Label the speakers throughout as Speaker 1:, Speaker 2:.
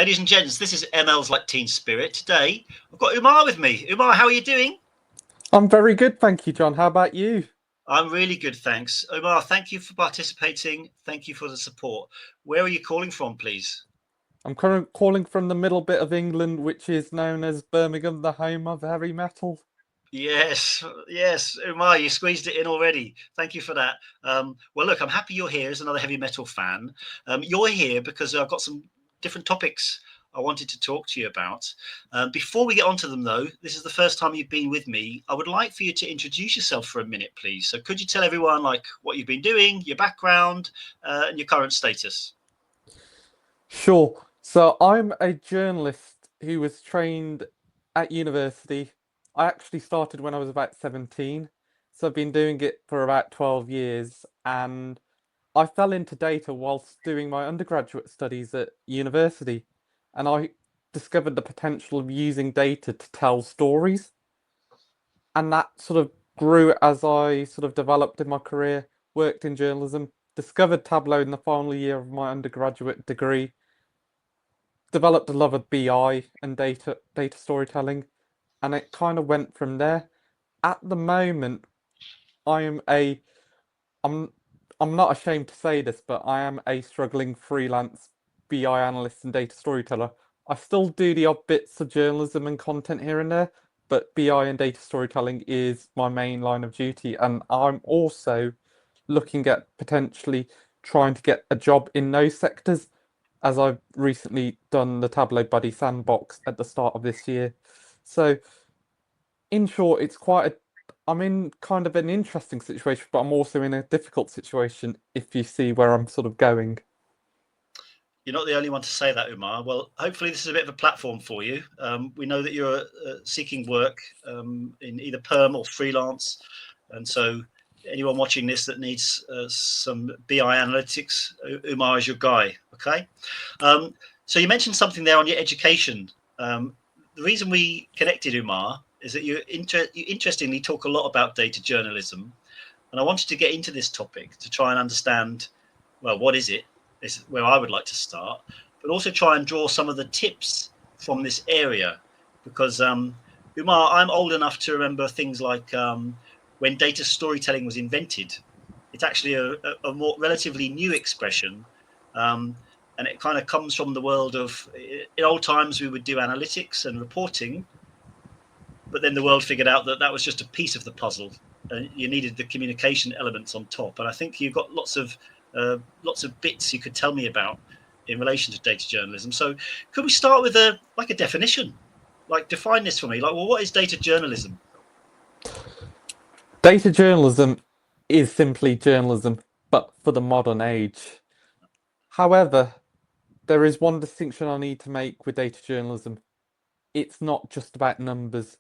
Speaker 1: Ladies and gents, this is MLs Like Teen Spirit. Today, I've got Umar with me. Umar, how are you doing?
Speaker 2: I'm very good, thank you, John. How about you?
Speaker 1: I'm really good, thanks. Umar, thank you for participating. Thank you for the support. Where are you calling from, please?
Speaker 2: I'm currently calling from the middle bit of England, which is known as Birmingham, the home of heavy metal.
Speaker 1: Yes, Umar, you squeezed it in already. Thank you for that. Well, look, I'm happy you're here as another heavy metal fan. You're here because I've got some different topics I wanted to talk to you about. Before we get onto them, though, this is the first time you've been with me. I would like for you to introduce yourself for a minute, please. So, could you tell everyone like what you've been doing, your background, and your current status?
Speaker 2: Sure. So I'm a journalist who was trained at university. I actually started when I was about 17, so I've been doing it for about 12 years, and I fell into data whilst doing my undergraduate studies at university, and I discovered the potential of using data to tell stories. And that sort of grew as I sort of developed in my career, worked in journalism, discovered Tableau in the final year of my undergraduate degree, developed a love of BI and data storytelling, and it kind of went from there. At the moment, I am a I'm I'm not ashamed to say this, but I am a struggling freelance BI analyst and data storyteller. I still do the odd bits of journalism and content here and there, but BI and data storytelling is my main line of duty, and I'm also looking at potentially trying to get a job in those sectors, as I've recently done the Tableau Buddy sandbox at the start of this year. So in short, I'm in kind of an interesting situation, but I'm also in a difficult situation if you see where I'm sort of going.
Speaker 1: You're not the only one to say that, Umar. Well, hopefully, this is a bit of a platform for you. We know that you're seeking work in either perm or freelance. And so, anyone watching this that needs some BI analytics, Umar is your guy. Okay. So, you mentioned something there on your education. The reason we connected, Umar, is that you interestingly talk a lot about data journalism. And I wanted to get into this topic to try and understand, well, what is it? This is where I would like to start, but also try and draw some of the tips from this area. Because, Umar, I'm old enough to remember things like when data storytelling was invented. It's actually a more relatively new expression. Um, and it kind of comes from the world of, in old times, we would do analytics and reporting, but then the world figured out that that was just a piece of the puzzle, and you needed the communication elements on top. And I think you've got lots of bits you could tell me about in relation to data journalism. So, could we start with a definition? Like, define this for me. Like, well, what is data journalism?
Speaker 2: Data journalism is simply journalism, but for the modern age. However, there is one distinction I need to make with data journalism. It's not just about numbers.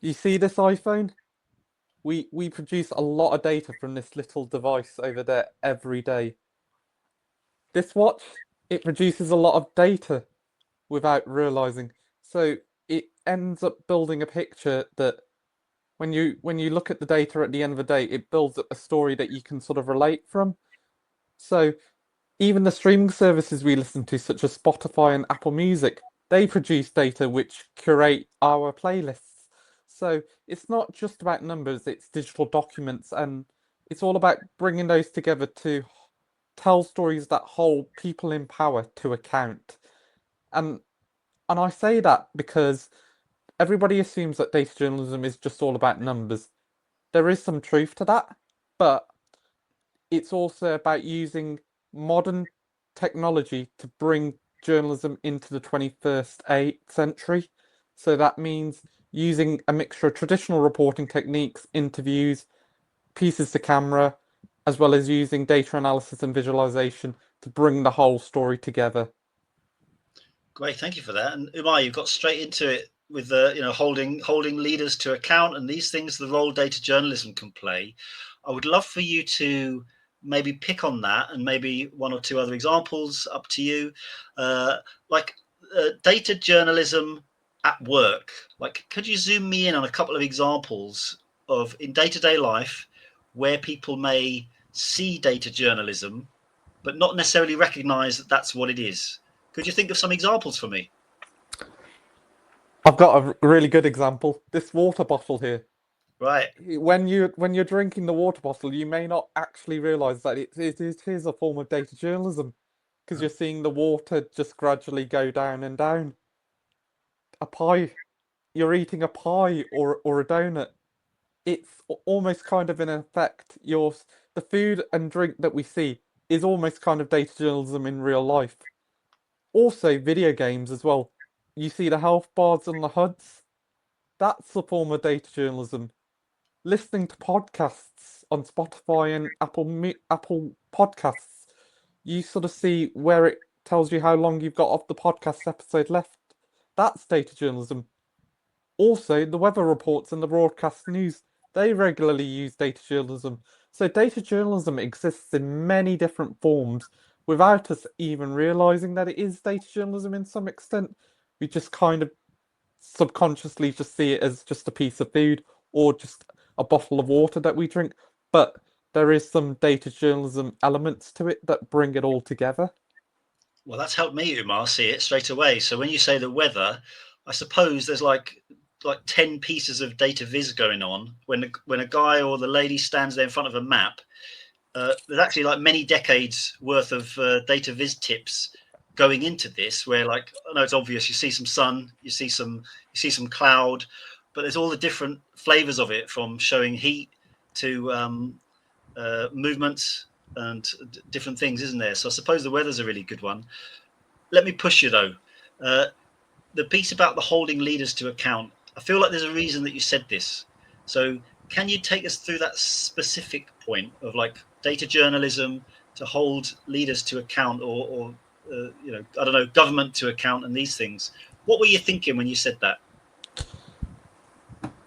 Speaker 2: You see this iPhone? We produce a lot of data from this little device over there every day. This watch, it produces a lot of data without realizing. So it ends up building a picture that when you look at the data at the end of the day, it builds up a story that you can sort of relate from. So even the streaming services we listen to, such as Spotify and Apple Music, they produce data which curate our playlists. So it's not just about numbers, it's digital documents, and it's all about bringing those together to tell stories that hold people in power to account. And and I say that because everybody assumes that data journalism is just all about numbers. There is some truth to that, but it's also about using modern technology to bring journalism into the 21st century. So that means using a mixture of traditional reporting techniques, interviews, pieces to camera, as well as using data analysis and visualization to bring the whole story together.
Speaker 1: Great, thank you for that. And Umar, you've got straight into it with holding leaders to account and these things, the role data journalism can play. I would love for you to maybe pick on that and maybe one or two other examples, up to you. Uh, like data journalism at work. Like, could you zoom me in on a couple of examples of in day-to-day life where people may see data journalism but not necessarily recognize that that's what it is? Could you think of some examples for me?
Speaker 2: I've got a really good example. This water bottle here.
Speaker 1: Right.
Speaker 2: When you're drinking the water bottle, you may not actually realize that it is a form of data journalism because you're seeing the water just gradually go down and down. A pie, you're eating a pie or a donut. It's almost kind of in effect the food and drink that we see is almost kind of data journalism in real life. Also, video games as well. You see the health bars on the HUDs. That's a form of data journalism. Listening to podcasts on Spotify and Apple Podcasts, you sort of see where it tells you how long you've got of the podcast episode left. That's data journalism. Also, the weather reports and the broadcast news, they regularly use data journalism. So data journalism exists in many different forms without us even realizing that it is data journalism in some extent. We just kind of subconsciously just see it as just a piece of food or just a bottle of water that we drink. But there is some data journalism elements to it that bring it all together.
Speaker 1: Well, that's helped me, Umar, see it straight away. So when you say the weather, I suppose there's like 10 pieces of data viz going on when a guy or the lady stands there in front of a map. There's actually like many decades worth of data viz tips going into this, where like I know it's obvious, you see some sun, you see some cloud, but there's all the different flavors of it, from showing heat to movements and different things, isn't there? So I suppose the weather's a really good one. Let me push you though. The piece about the holding leaders to account, I feel like there's a reason that you said this. So can you take us through that specific point of like data journalism to hold leaders to account, or I don't know, government to account, and these things? What were you thinking when you said that?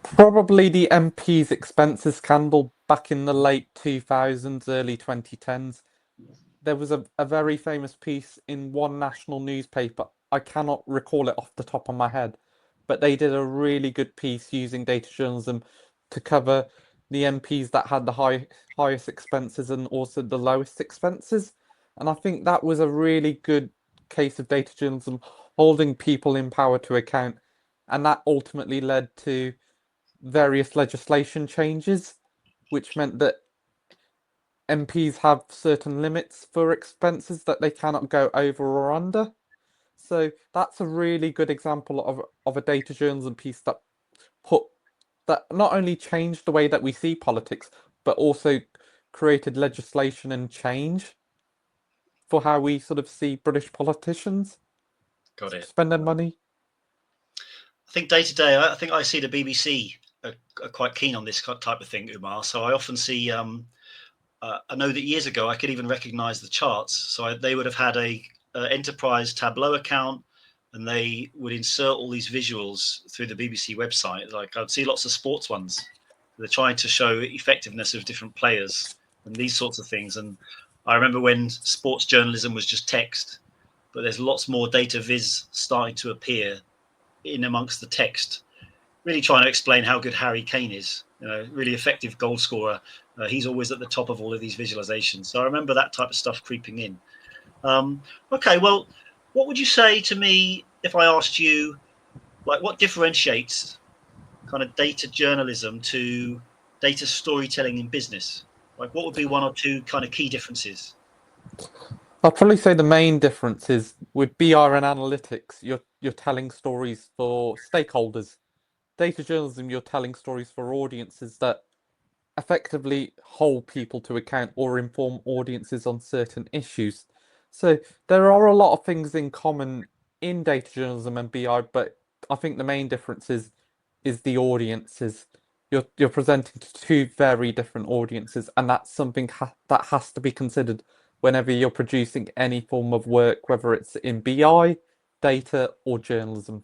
Speaker 2: Probably the MP's expenses scandal back in the late 2000s, early 2010s. There was a very famous piece in one national newspaper. I cannot recall it off the top of my head, but they did a really good piece using data journalism to cover the MPs that had the highest expenses and also the lowest expenses. And I think that was a really good case of data journalism holding people in power to account. And that ultimately led to various legislation changes, which meant that MPs have certain limits for expenses that they cannot go over or under. So that's a really good example of a data journalism piece put that not only changed the way that we see politics, but also created legislation and change for how we sort of see British politicians
Speaker 1: Got it.
Speaker 2: spending money.
Speaker 1: I think day to day, I think I see the BBC are quite keen on this type of thing, Umar. So I often see. I know that years ago I could even recognise the charts. So they would have had a enterprise Tableau account, and they would insert all these visuals through the BBC website. Like I'd see lots of sports ones. They're trying to show effectiveness of different players and these sorts of things. And I remember when sports journalism was just text, but there's lots more data viz starting to appear in amongst the text, really trying to explain how good Harry Kane is. Really effective goal scorer. He's always at the top of all of these visualizations. So I remember that type of stuff creeping in. Okay, well, what would you say to me if I asked you, like, what differentiates kind of data journalism to data storytelling in business? Like, what would be one or two kind of key differences?
Speaker 2: I'll probably say the main difference is with BR and analytics, you're telling stories for stakeholders. Data journalism, you're telling stories for audiences that effectively hold people to account or inform audiences on certain issues. So there are a lot of things in common in data journalism and BI, but I think the main difference is the audiences. You're presenting to two very different audiences, and that's something that has to be considered whenever you're producing any form of work, whether it's in BI, data, or journalism.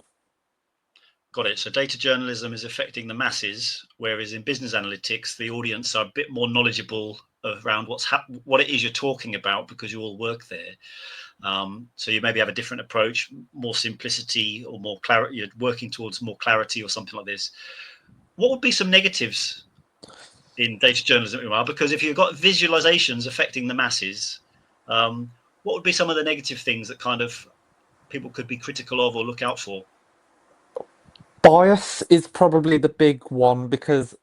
Speaker 1: Got it. So data journalism is affecting the masses, whereas in business analytics, the audience are a bit more knowledgeable around what it is you're talking about, because you all work there. So you maybe have a different approach, more simplicity or more clarity. You're working towards more clarity or something like this. What would be some negatives in data journalism, Umar? Because if you've got visualizations affecting the masses, what would be some of the negative things that kind of people could be critical of or look out for?
Speaker 2: Bias is probably the big one because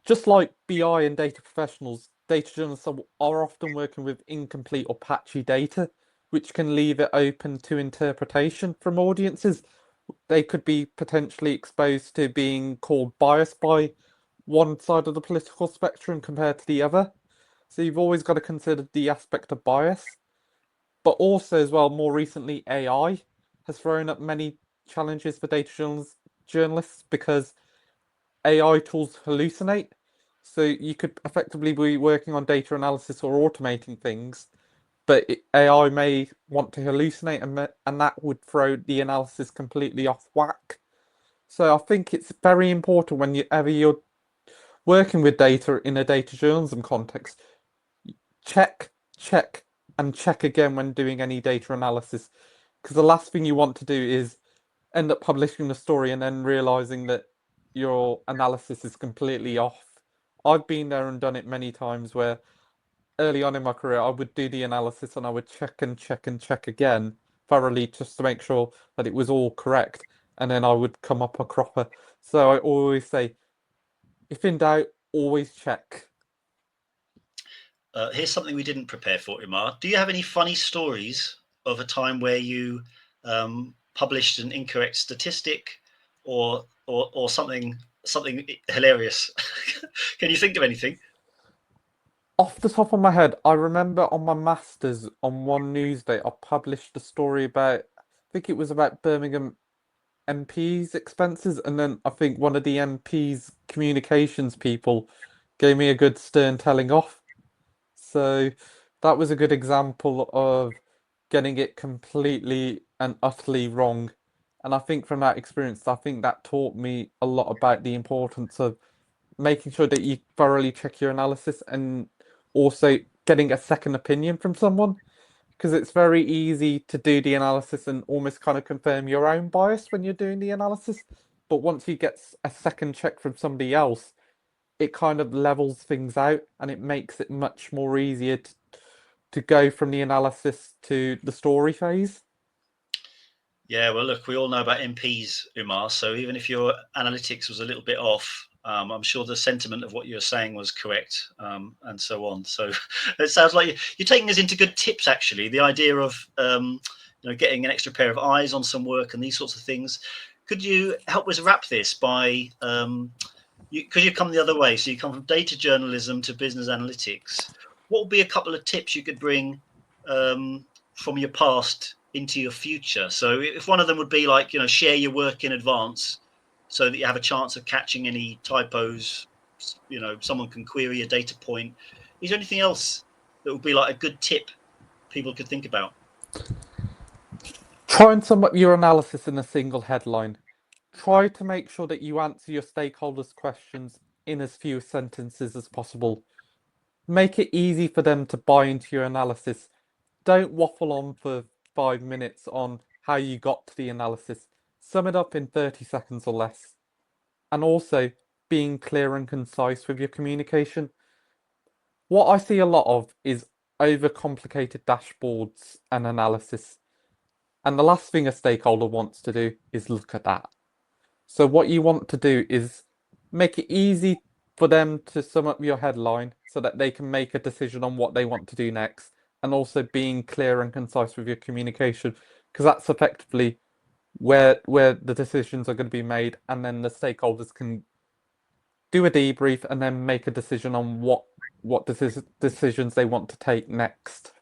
Speaker 2: just like BI and data professionals, data journalists are often working with incomplete or patchy data, which can leave it open to interpretation from audiences. They could be potentially exposed to being called biased by one side of the political spectrum compared to the other. So you've always got to consider the aspect of bias. But also, as well, more recently, AI has thrown up many challenges for journalists because AI tools hallucinate. So you could effectively be working on data analysis or automating things, but AI may want to hallucinate, and that would throw the analysis completely off whack. So I think it's very important whenever you're working with data in a data journalism context, check, check, and check again when doing any data analysis. Because the last thing you want to do is end up publishing the story and then realizing that your analysis is completely off. I've been there and done it many times where early on in my career I would do the analysis and I would check and check and check again thoroughly just to make sure that it was all correct, and then I would come up a cropper. So I always say, if in doubt, always check.
Speaker 1: Here's something we didn't prepare for, Umar. Do you have any funny stories of a time where you published an incorrect statistic or something hilarious? Can you think of anything?
Speaker 2: Off the top of my head, I remember on my masters on one Newsday, I published a story about, I think it was about Birmingham MP's expenses, and then I think one of the MP's communications people gave me a good stern telling off. So that was a good example of getting it completely and utterly wrong. And I think from that experience, I think that taught me a lot about the importance of making sure that you thoroughly check your analysis and also getting a second opinion from someone. Because it's very easy to do the analysis and almost kind of confirm your own bias when you're doing the analysis. But once you get a second check from somebody else, it kind of levels things out and it makes it much more easier to go from the analysis to the story phase.
Speaker 1: Yeah, well, look, we all know about MPs, Umar. So even if your analytics was a little bit off, I'm sure the sentiment of what you're saying was correct, and so on. So it sounds like you're taking us into good tips, actually. The idea of getting an extra pair of eyes on some work and these sorts of things. Could you help us wrap this by because you come the other way, so you come from data journalism to business analytics. What would be a couple of tips you could bring from your past into your future? So if one of them would be like, share your work in advance so that you have a chance of catching any typos, someone can query a data point. Is there anything else that would be like a good tip people could think about?
Speaker 2: Try and sum up your analysis in a single headline. Try to make sure that you answer your stakeholders' questions in as few sentences as possible. Make it easy for them to buy into your analysis. Don't waffle on for 5 minutes on how you got to the analysis. Sum it up in 30 seconds or less. And also, being clear and concise with your communication. What I see a lot of is overcomplicated dashboards and analysis. And the last thing a stakeholder wants to do is look at that. So what you want to do is make it easy for them to sum up your headline so that they can make a decision on what they want to do next, and also being clear and concise with your communication, because that's effectively where the decisions are going to be made, and then the stakeholders can do a debrief and then make a decision on what decisions they want to take next.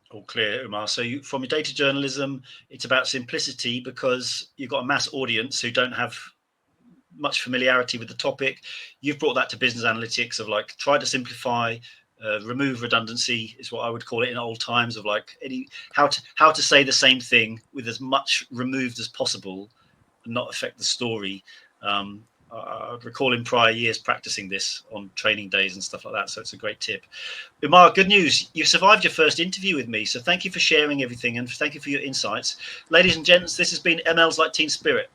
Speaker 1: All clear, Umar. So from your data journalism, it's about simplicity because you've got a mass audience who don't have much familiarity with the topic. You've brought that to business analytics of like try to simplify, remove redundancy is what I would call it in old times, of like how to say the same thing with as much removed as possible and not affect the story. I recall in prior years practicing this on training days and stuff like that. So it's a great tip. Umar, good news. You've survived your first interview with me. So thank you for sharing everything and thank you for your insights. Ladies and gents, this has been MLs Like Teen Spirit.